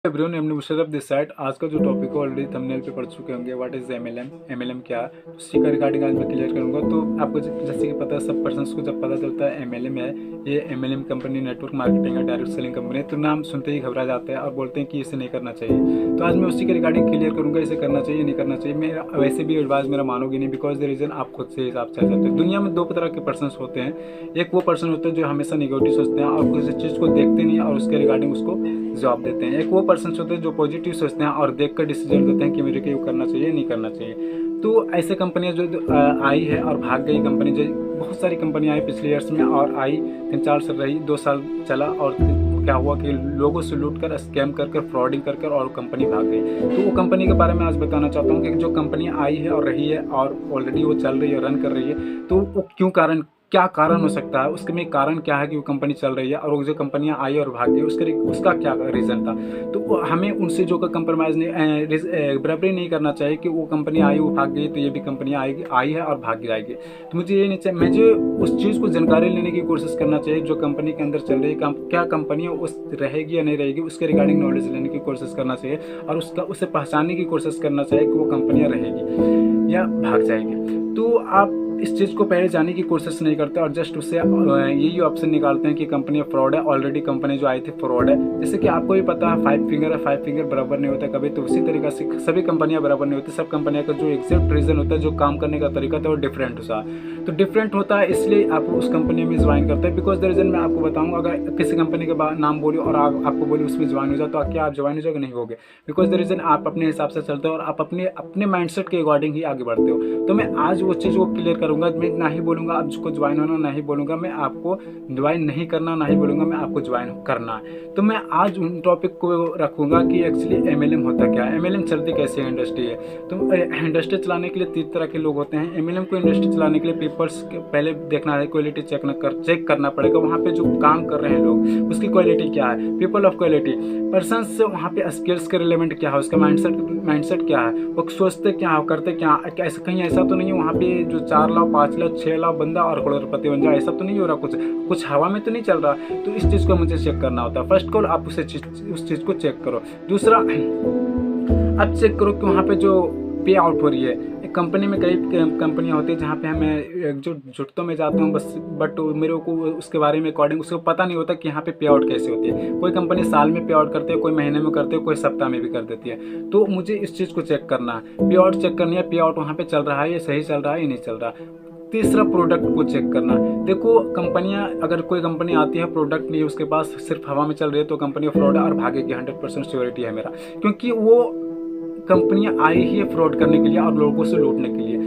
Everyone, MD Musharraf this side. आज का जो टॉपिक है ऑलरेडी थंबनेल पे पढ़ चुके होंगे। व्हाट इज एमएलएम क्या है, तो उसी का रिगार्डिंग आज मैं क्लियर करूंगा। तो आपको जैसे कि पता है, सब पर्सन्स को जब पता चलता है एमएलएम है, ये एमएलएम कंपनी नेटवर्क मार्केटिंग है, डायरेक्ट सेलिंग कंपनी, तो नाम सुनते ही घबरा जाते हैं और बोलते हैं कि इसे नहीं करना चाहिए। तो आज मैं उसी के रिगार्डिंग क्लियर करूंगा, इसे करना चाहिए नहीं करना चाहिए। मैं वैसे भी एडवाइस मेरा मानोगे नहीं, बिकॉज द रीजन आप खुद से हिसाब से चलते हैं। दुनिया में दो तरह के पर्सन होते हैं। एक वो पर्सन होते हैं जो हमेशा निगेटिव सोचते हैं और किसी चीज़ को देखते नहीं और उसके रिगार्डिंग उसको जवाब देते हैं। एक वो पर्सन होते हैं जो पॉजिटिव सोचते हैं और देखकर डिसीजन देते हैं कि मेरे को करना चाहिए नहीं करना चाहिए। तो ऐसे कंपनियां जो आई है और भाग गई कंपनी, जो बहुत सारी कंपनियां आई पिछले ईयर्स में और आई 3-4 साल रही, 2 साल चला और क्या हुआ कि लोगों से लूट कर स्कैम कर फ्रॉडिंग कर और कंपनी भाग गई। तो वो कंपनी के बारे में आज बताना चाहता हूँ कि जो कंपनी आई है और रही है और ऑलरेडी वो चल रही है, रन कर रही है, तो वो क्यों क्या कारण हो सकता है, उसके में कारण क्या है कि वो कंपनी चल रही है, और वो जो कंपनियां आई और भाग गई उसका क्या रीज़न था। तो हमें उनसे जो कंप्रोमाइज़ नहीं, बराबरी नहीं करना चाहिए कि वो कंपनी आई वो भाग गई तो ये भी कंपनी आई है और भाग जाएगी। तो मुझे ये नहीं चाहिए, मुझे उस चीज़ को जानकारी लेने की कोशिश करना चाहिए जो कंपनी के अंदर चल रही है, क्या कंपनी उस रहेगी या नहीं रहेगी, उसके रिगार्डिंग नॉलेज लेने की कोशिश करना चाहिए और उसे पहचानने की कोशिश करना चाहिए कि वो कंपनियाँ रहेगी या भाग जाएगी। तो आप इस चीज़ को पहले जाने की कोशिश नहीं करते और जस्ट उससे यही ऑप्शन निकालते हैं कि कंपनी फ्रॉड है। ऑलरेडी कंपनी जो आई थी फ्रॉड है, जैसे कि आपको भी पता है 5 फिंगर है, 5 फिंगर बराबर नहीं होता कभी। तो उसी तरीके से सभी कंपनियां बराबर नहीं होती। सब कंपनियों का जो एग्जैक्ट रीज़न होता है, जो काम करने का तरीका था, वो डिफरेंट होता है। तो डिफरेंट होता है, इसलिए आप उस कंपनी में ज्वाइन करते हैं। बिकॉज द रीज़न मैं आपको बताऊँगा, अगर किसी कंपनी का नाम बोली और आपको बोली उसमें ज्वाइन हो जाए, तो क्या आप ज्वाइन हो जाओगे? नहीं होगे। बिकॉज द रीज़न आप अपने हिसाब से चलते हो और आप अपने माइंडसेट के अकॉर्डिंग ही आगे बढ़ते हो। तो मैं आज वो चीज़ को क्लियर करूँगा। मैं ना ही बोलूँगा आपको ज्वाइन होना, ना ही बोलूँगा मैं आपको ज्वाइन नहीं करना, ना ही बोलूँगा मैं आपको ज्वाइन करना है। तो मैं आज उन टॉपिक को रखूँगा कि एक्चुअली एमएलएम होता क्या है, एमएलएम चलती कैसे इंडस्ट्री है। तो इंडस्ट्री चलाने के लिए 3 तरह के लोग होते हैं। एमएलएम को इंडस्ट्री चलाने के लिए पेपर्स पहले देखना है, क्वालिटी चेक करना पड़ेगा। वहाँ पे जो काम कर रहे हैं लोग, उसकी क्वालिटी क्या है, पीपल ऑफ क्वालिटी पर्सन से, वहाँ पे स्किल्स के रिलेवेंट क्या है, उसका माइंडसेट क्या है, वो सोचते क्या है, करते क्या। ऐसा कहीं ऐसा तो नहीं है वहाँ पे जो 4 लाख 5 लाख 6 लाख बंदा और करोड़पति बन जाए, ऐसा तो नहीं हो रहा। कुछ हवा में तो नहीं चल रहा। तो इस चीज़ को मुझे चेक करना होता है। फर्स्ट कॉल आप उस चीज़ को चेक करो। दूसरा, आप चेक करो कि वहाँ पे जो पे आउट हो रही है। एक कंपनी में कई कंपनियां होती है जहाँ पे हमें जो जुटतों में जाता हूँ बस, बट मेरे को उसके बारे में अकॉर्डिंग उसको पता नहीं होता कि यहाँ पे पे आउट कैसे होती है। कोई कंपनी साल में पे आउट करती है, कोई महीने में करती है, कोई सप्ताह में भी कर देती है। तो मुझे इस चीज़ को चेक करना है, पे आउट चेक करनी है, पे आउट वहाँ पे चल रहा है, ये सही चल रहा है या नहीं चल रहा। तीसरा, प्रोडक्ट को चेक करना। देखो, कंपनियां, अगर कोई कंपनी आती है प्रोडक्ट नहीं, उसके पास सिर्फ हवा में चल रही है, तो कंपनी फ्रॉड है और भागेगी। 100% श्योरिटी है मेरा, क्योंकि वो कंपनियां आई ही है फ्रॉड करने के लिए और लोगों से लूटने के लिए।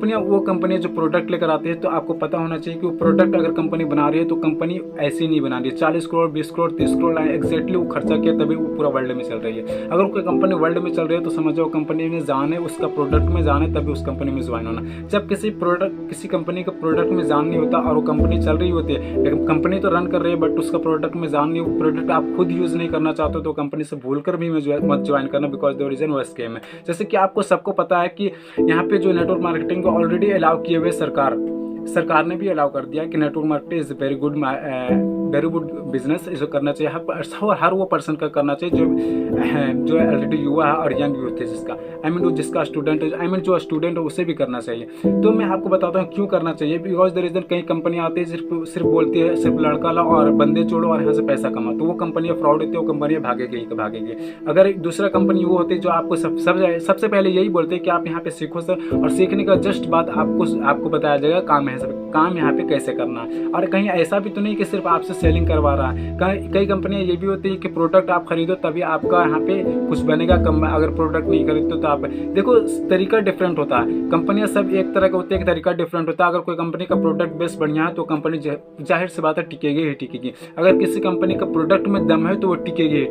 वो कंपनियां जो प्रोडक्ट लेकर आती है, तो आपको पता होना चाहिए कि वो प्रोडक्ट अगर कंपनी बना रही है तो कंपनी ऐसे नहीं बना रही है। 40 करोड़ 20 करोड़ 30 करोड़ एक्जैक्टली वो खर्चा किया तभी वो पूरा वर्ल्ड में चल रही है। अगर कोई कंपनी वर्ल्ड में चल रही है तो समझ जाओ कंपनी में जान है, उसका प्रोडक्ट में जान है, तभी उस कंपनी में ज्वाइन होना। जब किसी कंपनी का प्रोडक्ट में जान नहीं होता और वो कंपनी चल रही होती है, लेकिन कंपनी तो रन कर रही है बट उसका प्रोडक्ट में जान नहीं, वो प्रोडक्ट आप खुद यूज नहीं करना चाहते तो कंपनी से भूल कर भी मत ज्वाइन करना, बिकॉज द रीजन वो स्कैम है। जैसे कि आपको सबको पता है कि यहाँ पे जो नेटवर्क मार्केटिंग को ऑलरेडी अलाउ किए हुए सरकार ने भी अलाउ कर दिया कि network marketing is very good business, इसको करना चाहिए। हर वो पर्सन का करना चाहिए जो ऑलरेडी युवा है और यंग यूथ है, जिसका स्टूडेंट है, जो स्टूडेंट है उसे भी करना चाहिए। तो मैं आपको बताता हूँ क्यों करना चाहिए। बिकॉज द रीजन, कई कंपनी आती है सिर्फ बोलती है सिर्फ लड़का ला और बंदे जोड़ो और यहाँ से पैसा कमा, तो वो कंपनियाँ फ्रॉड होती है, वो कंपनियाँ भागेगी। अगर दूसरा कंपनी वो होती है जो आपको सबसे पहले यही बोलते हैं कि आप यहाँ पे सीखो सर, और सीखने का जस्ट बाद आपको बताया जाएगा काम यहाँ पे कैसे करना है। और कहीं ऐसा भी तो नहीं कि सिर्फ आपसे सेलिंग करवा रहा है। कई कंपनियां ये भी होती है कि प्रोडक्ट आप खरीदो तभी आपका यहाँ पे कुछ बनेगा, अगर प्रोडक्ट नहीं खरीदते तो आप देखो, तरीका डिफरेंट होता है। कंपनियां सब एक तरह का होती है, एक तरीका डिफरेंट होता है। अगर कोई कंपनी का प्रोडक्ट बेस बढ़िया है तो कंपनी जाहिर सी बात है टिकेगी। अगर किसी कंपनी का प्रोडक्ट में दम है तो वो टिकेगी।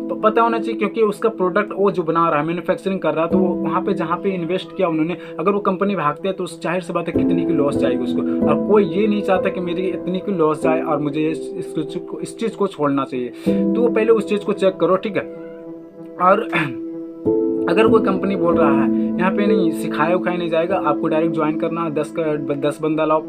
तो पता होना चाहिए, क्योंकि उसका प्रोडक्ट वो जो बना रहा है, मैन्युफैक्चरिंग कर रहा है, तो वहाँ पे जहाँ पे इन्वेस्ट किया उन्होंने, अगर वो कंपनी भागते हैं तो जाहिर सी बात है कितनी की लॉस जाएगी उसको। और कोई ये नहीं चाहता कि मेरी इतनी की लॉस जाए और मुझे इस चीज़ को छोड़ना चाहिए। तो पहले उस चीज़ को चेक करो, ठीक है। और अगर कोई कंपनी बोल रहा है यहाँ पे नहीं सिखाया उखाया नहीं जाएगा, आपको डायरेक्ट ज्वाइन करना है, 10 बंदा लाओ,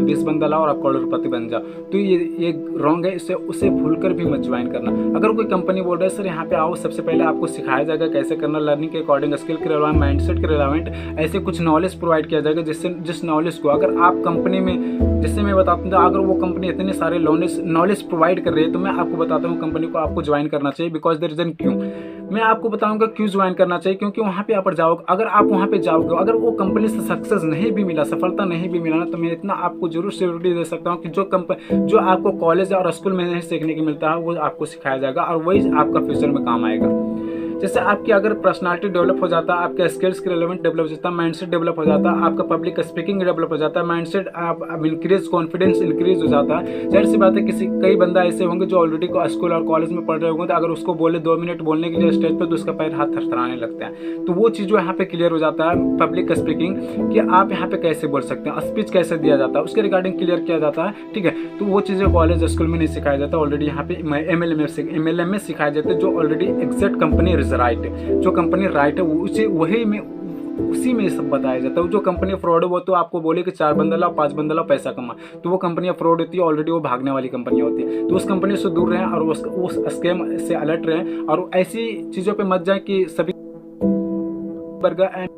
20 बंदा लाओ और आप करोड़पति बन जाओ, तो ये रॉन्ग है। इससे उसे भूलकर भी मत ज्वाइन करना। अगर कोई कंपनी बोल रहा है सर यहाँ पे आओ, सबसे पहले आपको सिखाया जाएगा कैसे करना, लर्निंग के अकॉर्डिंग, स्किल के रिलेवेंट, माइंडसेट के रिलेवेंट, ऐसे कुछ नॉलेज प्रोवाइड किया जाएगा जिस नॉलेज को अगर आप कंपनी में, जिससे मैं बताता हूँ अगर वो कंपनी इतने सारे नॉलेज प्रोवाइड कर रही है तो मैं आपको बताता हूँ कंपनी को आपको ज्वाइन करना चाहिए। बिकॉज द रीजन क्यों, मैं आपको बताऊंगा क्यों ज्वाइन करना चाहिए, क्योंकि वहाँ पे आप जाओगे, अगर आप वहाँ पे जाओगे, अगर वो कंपनी से सक्सेस नहीं भी मिला, सफलता नहीं भी मिला ना, तो मैं इतना आपको जरूर सिक्योरिटी दे सकता हूँ कि जो आपको कॉलेज और स्कूल में नहीं सीखने को मिलता है वो आपको सिखाया जाएगा और वही आपका फ्यूचर में काम आएगा। जैसे आपकी अगर पर्सनालिटी डेवलप हो जाता है, आपके स्किल्स के रिलेवेंट डेवलप हो जाता है, माइंडसेट डेवलप हो जाता है, आपका पब्लिक स्पीकिंग डेवलप हो जाता है, माइंडसेट आप इंक्रीज, कॉन्फिडेंस इंक्रीज हो जाता है। जाहिर सी बात है कई बंदा ऐसे होंगे जो ऑलरेडी स्कूल और कॉलेज में पढ़ रहे होंगे, तो अगर उसको बोले 2 मिनट बोलने के लिए स्टेज पर तो उसका पैर हाथ थरथराने लगते हैं। तो वो चीज़ जो यहाँ पे क्लियर हो जाता है, पब्लिक स्पीकिंग कि आप यहाँ पे कैसे बोल सकते हैं, स्पीच कैसे दिया जाता है, उसके रिगार्डिंग क्लियर किया जाता है। ठीक है, तो वो चीज़ें कॉलेज स्कूल में नहीं सिखाया जाता, ऑलरेडी यहाँ पे MLM में सिखाया जाता है, जो already exact company is right है, जो कंपनी राइट है उसी में सब बताया जाता है। जो कंपनी फ्रॉड है वो तो आपको बोले कि 4 बंदा लाओ, 5 बंदा लाओ, पैसा कमा, तो वो कंपनियां फ्रॉड होती है, ऑलरेडी वो भागने वाली कंपनियां होती है। तो उस कंपनी से दूर रहें और उस स्कैम से अलर्ट रहें और ऐसी चीज़ों पे मत जाए कि सभी बर्गर एंड